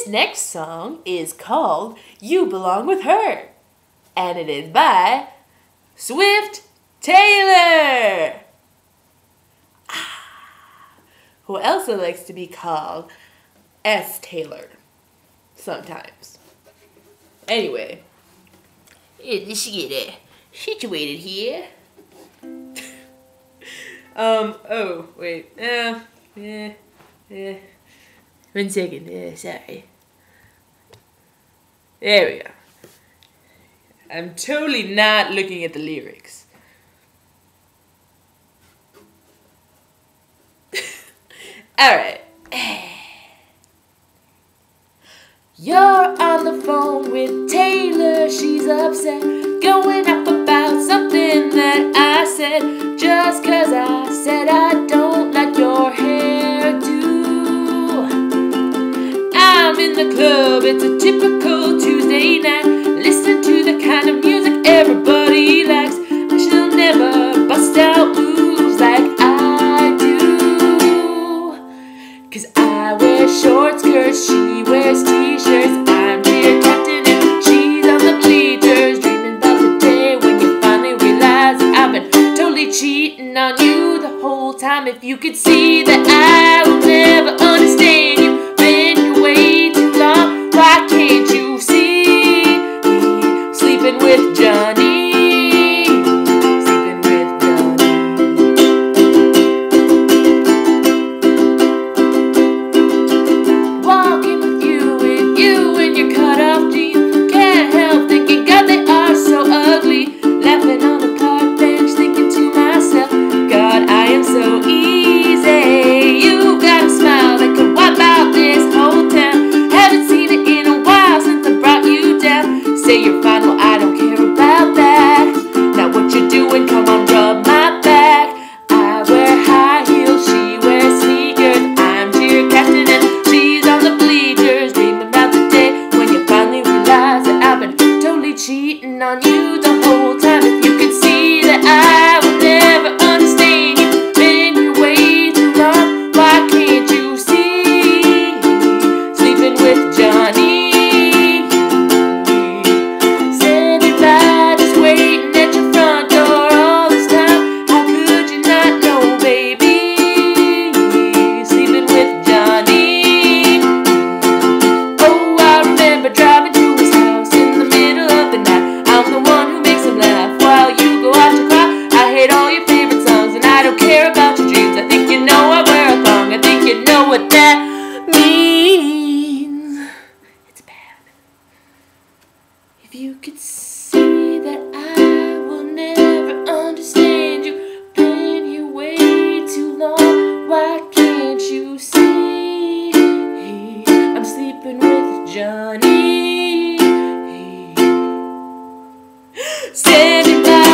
This next song is called You Belong With Her, and it is by Swift Taylor, who also likes to be called S. Taylor sometimes. Anyway, let's get it situated here. Oh, wait. 1 second. Sorry. There we go. I'm totally not looking at the lyrics. Alright. You're on the phone with Taylor, she's upset, going up about something that I said, just 'cause I said I don't like your hairdo. I'm in the club, it's a typical Tuesday night, listen to the kind of music everybody likes, and she'll never bust out moves like I do. 'Cause I wear short skirts, she wears t-shirts, I'm cheer captain and she's on the bleachers, dreaming about the day when you finally realize that I've been totally cheating on you the whole time. If you could see that I will never understand you, been your way too long, why can't you see me sleeping with Johnny? Say you're fine, well I don't care about that. Now what you doing, come on rub my back. I wear high heels, she wears sneakers, I'm cheer captain and she's on the bleachers, dreaming about the day when you finally realize that I've been totally cheating on you the whole time. If you could see that I will never understand you, been your way too long, why can't you see sleeping with Johnny? What that means, it's bad. If you could see that I will never understand you, been here way too long, why can't you see I'm sleeping with Johnny? Standing by